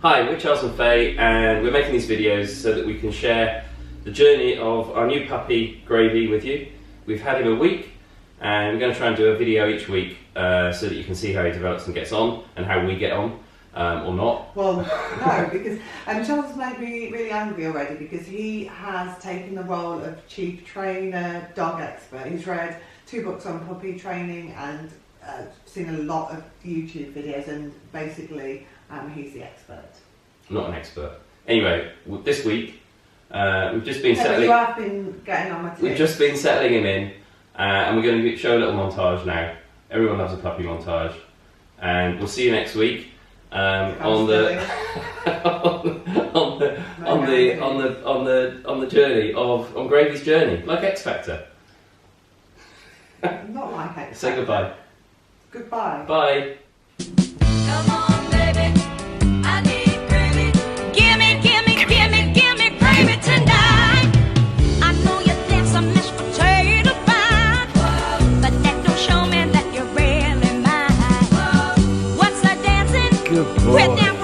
Hi, we're Charles and Faye, and we're making these videos so that we can share the journey of our new puppy, Gravy, with you. We've had him a week, and we're going to try and do a video each week so that you can see how he develops and gets on, and how we get on, or not. Well, no, because Charles made me really angry already because he has taken the role of chief trainer, dog expert. He's read 2 books on puppy training and seen a lot of YouTube videos, and basically he's the expert. Not an expert. Anyway, this week we've just been But you have been getting on my team. We've just been settling him in, and we're going to show a little montage now. Everyone loves a puppy montage, and we'll see you next week on the journey on Gravy's journey, like X Factor. Not like X Factor. Say goodbye. Goodbye. Bye. Come on, baby, I need gravy. Gimme gravy tonight. I know you did some mashed potato pie, but that don't show me that you're really mine. What's the dancing? Good boy. With them